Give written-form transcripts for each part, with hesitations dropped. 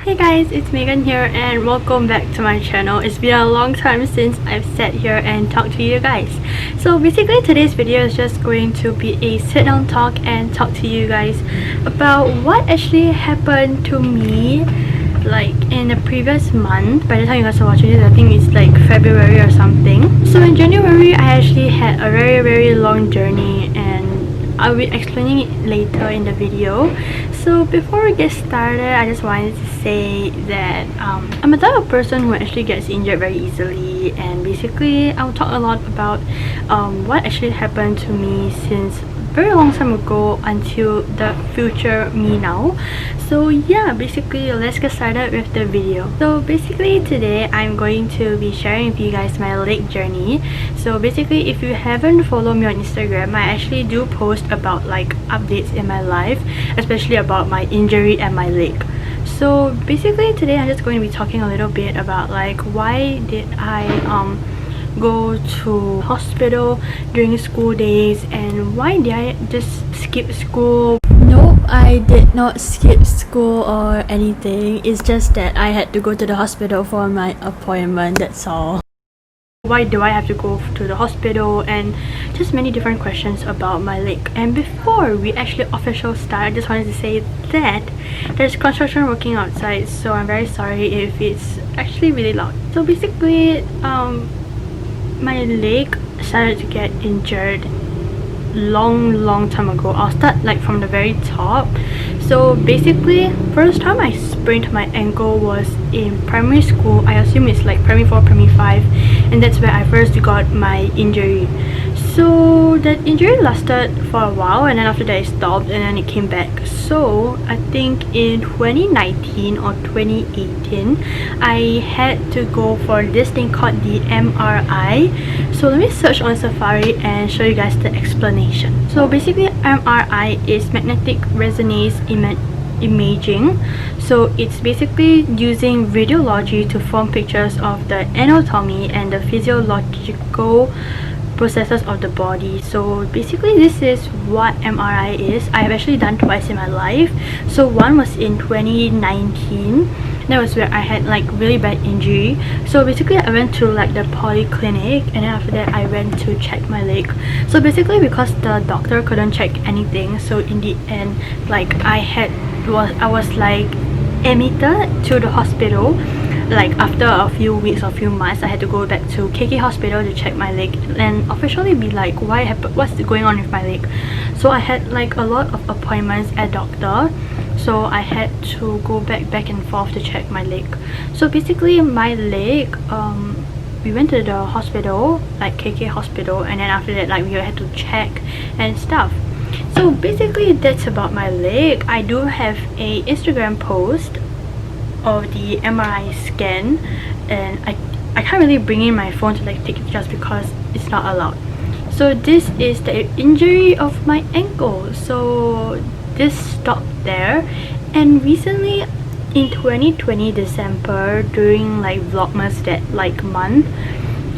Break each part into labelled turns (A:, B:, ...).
A: Hey guys, it's Megan here and welcome back to my channel. It's been a long time since I've sat here and talked to you guys. So basically today's video is just going to be a sit down talk and talk to you guys about what actually happened to me like in the previous month. By the time you guys are watching this, I think it's like February or something. So in January I actually had a very long journey and I'll be explaining it later in the video. So before we get started, I just wanted to say that I'm a type of person who actually gets injured very easily, and basically I'll talk a lot about what actually happened to me since very long time ago until the future me now. So yeah, basically let's get started with the video. So basically today I'm going to be sharing with you guys my leg journey. So basically if you haven't followed me on Instagram, I actually do post about like updates in my life, especially about my injury and my leg. So basically today I'm just going to be talking a little bit about like why did I go to hospital during school days and why did I just skip school. Nope, I did not skip school or anything. It's just that I had to go to the hospital for my appointment, that's all. Why do I have to go to the hospital, and just many different questions about my leg. And before we actually officially start, I just wanted to say that there's construction working outside, so I'm very sorry if it's actually really loud. So basically my leg started to get injured long time ago. I'll start like from the very top. So basically first time I sprained my ankle was in primary school. I assume it's like primary 4, primary 5, and that's where I first got my injury. So that injury lasted for a while, and then after that it stopped and then it came back. So I think in 2019 or 2018 I had to go for this thing called the MRI. So let me search on Safari and show you guys the explanation. So basically MRI is magnetic resonance imaging. So it's basically using radiology to form pictures of the anatomy and the physiological processes of the body. So basically this is what MRI is. I have actually done twice in my life. So one was in 2019. That was where I had like really bad injury. So basically I went to like the polyclinic, and then after that I went to check my leg. So basically because the doctor couldn't check anything, so in the end like I was like admitted to the hospital. Like after a few weeks or few months I had to go back to KK hospital to check my leg and officially be like what's going on with my leg. So I had like a lot of appointments at doctor, so I had to go back and forth to check my leg. So basically my leg, we went to the hospital, like KK hospital, and then after that like we had to check and stuff. So basically that's about my leg. I do have a Instagram post of the MRI scan, and I can't really bring in my phone to like take pictures because it's not allowed. So this is the injury of my ankle. So this stopped there, and recently in 2020 December during like Vlogmas that like month,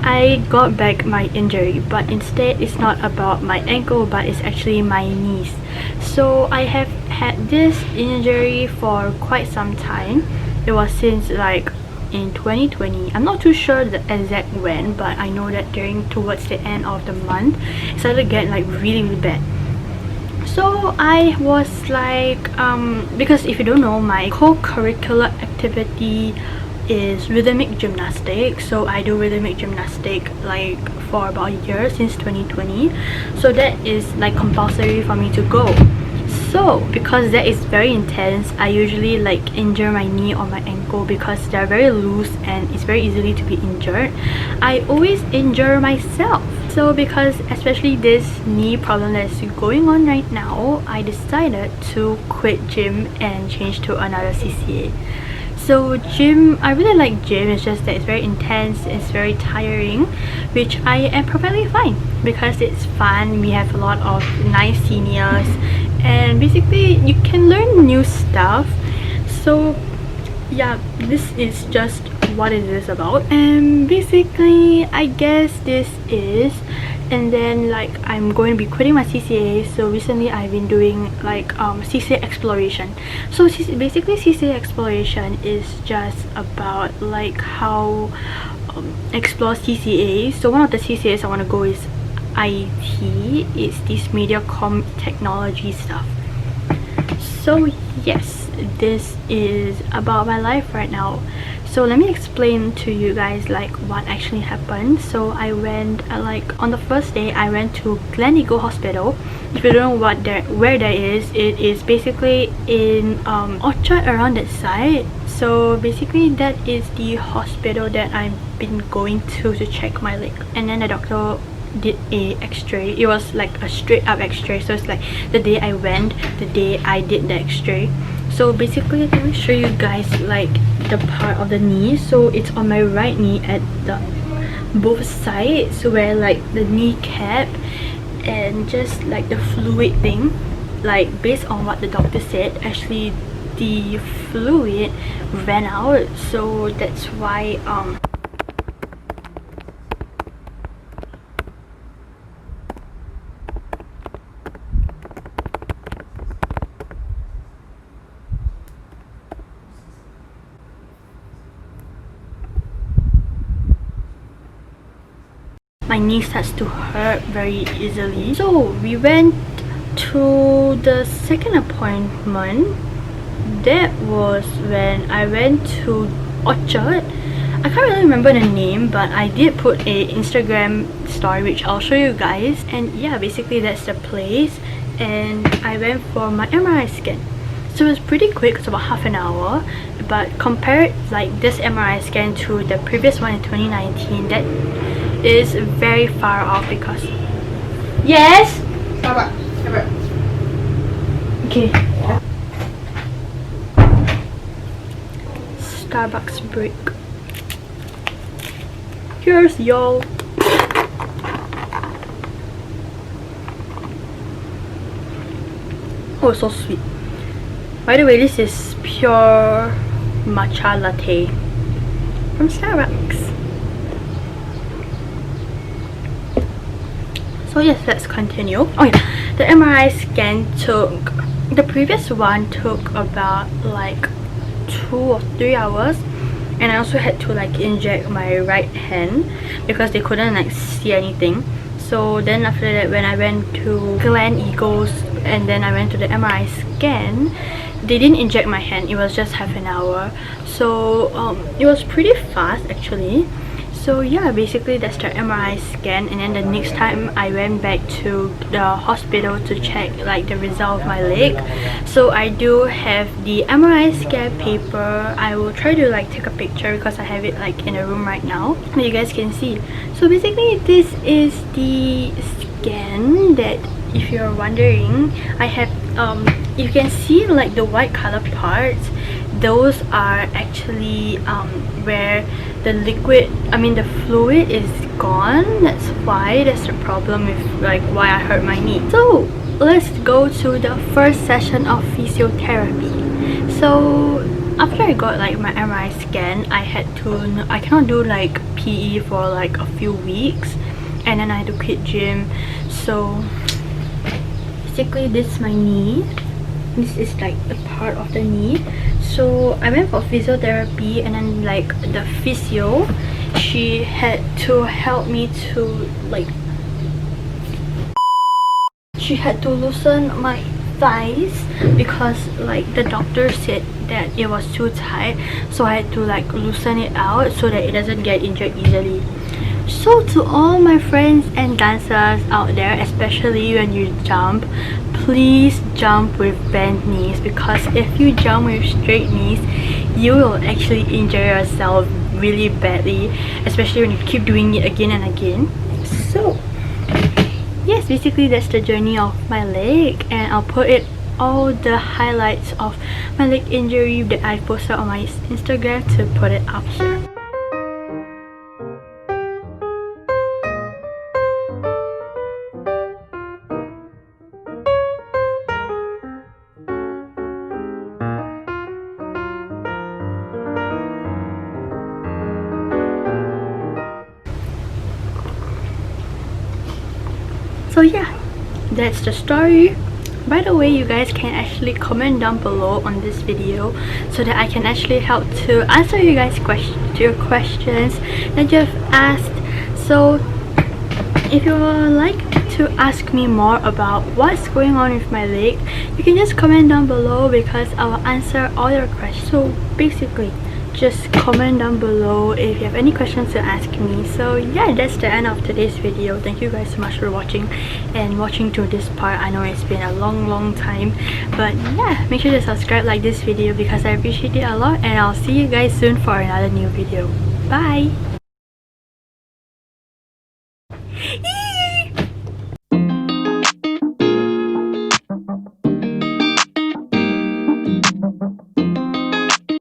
A: I got back my injury, but instead it's not about my ankle but it's actually my knees. So I have had this injury for quite some time. It was since like in 2020. I'm not too sure the exact when, but I know that towards the end of the month it started to get like really bad. So I was like because if you don't know, my co-curricular activity is rhythmic gymnastics. So I do rhythmic gymnastics like for about a year, since 2020. So that is like compulsory for me to go. So because that is very intense, I usually like injure my knee or my ankle because they're very loose and it's very easily to be injured. I always injure myself. So because especially this knee problem that's going on right now, I decided to quit gym and change to another CCA. So gym, I really like gym, it's just that it's very intense, it's very tiring, which I am perfectly fine because it's fun. We have a lot of nice seniors and basically you can learn new stuff. So yeah, this is just what it is about, and basically I guess this is and then like I'm going to be quitting my CCA. So recently I've been doing like CCA exploration. So basically CCA exploration is just about like how explore CCA. So one of the CCAs I want to go is IT. It's this media com technology stuff. So yes, this is about my life right now. So let me explain to you guys like what actually happened. So I went like on the first day I went to Gleneagle Hospital. If you don't know where that is, it is basically in Orchard, around that side. So basically that is the hospital that I've been going to check my leg. And then the doctor did a x-ray. It was like a straight up x-ray, so it's like the day I went, the day I did the x-ray. So basically let me show you guys like the part of the knee. So it's on my right knee at the both sides where like the kneecap and just like the fluid thing, like based on what the doctor said, actually the fluid ran out. So that's why my knee starts to hurt very easily. So we went to the second appointment. That was when I went to Orchard. I can't really remember the name, but I did put a Instagram story which I'll show you guys. And yeah, basically that's the place. And I went for my MRI scan. So it was pretty quick, it's about half an hour. But compared like this MRI scan to the previous one in 2019, that is very far off because yes. Okay. Starbucks break. Here's y'all. Oh, so sweet. By the way, this is pure matcha latte from Starbucks. So yes, let's continue. Oh yeah, the MRI scan took, the previous one took about like 2 or 3 hours, and I also had to like inject my right hand because they couldn't like see anything. So then after that, when I went to Gleneagles and then I went to the MRI scan, they didn't inject my hand. It was just half an hour. So it was pretty fast actually. So yeah, basically that's the MRI scan. And then the next time I went back to the hospital to check like the result of my leg. So I do have the MRI scan paper. I will try to like take a picture because I have it like in a room right now that you guys can see. So basically this is the scan that, if you're wondering, I have you can see like the white color parts. Those are actually where the the fluid is gone. That's why that's the problem with like why I hurt my knee. So let's go to the first session of physiotherapy. So after I got like my MRI scan, I cannot do like PE for like a few weeks, and then I had to quit gym. So basically this is my knee. This is like a part of the knee. So I went for physiotherapy, and then like the physio, she had to help me to like, she had to loosen my thighs because like the doctor said that it was too tight. So I had to like loosen it out so that it doesn't get injured easily. So to all my friends and dancers out there, especially when you jump, please jump with bent knees, because if you jump with straight knees, you will actually injure yourself really badly, especially when you keep doing it again and again. So yes, basically that's the journey of my leg, and I'll put it all the highlights of my leg injury that I posted on my Instagram to put it up here. So yeah, that's the story. By the way, you guys can actually comment down below on this video so that I can actually help to answer you guys your questions that you have asked. So if you would like to ask me more about what's going on with my leg, you can just comment down below because I will answer all your questions. So basically, just comment down below if you have any questions to ask me. So yeah, that's the end of today's video. Thank you guys so much for watching and watching to this part. I know it's been a long time, but yeah, make sure to subscribe, like this video because I appreciate it a lot, and I'll see you guys soon for another new video. Bye.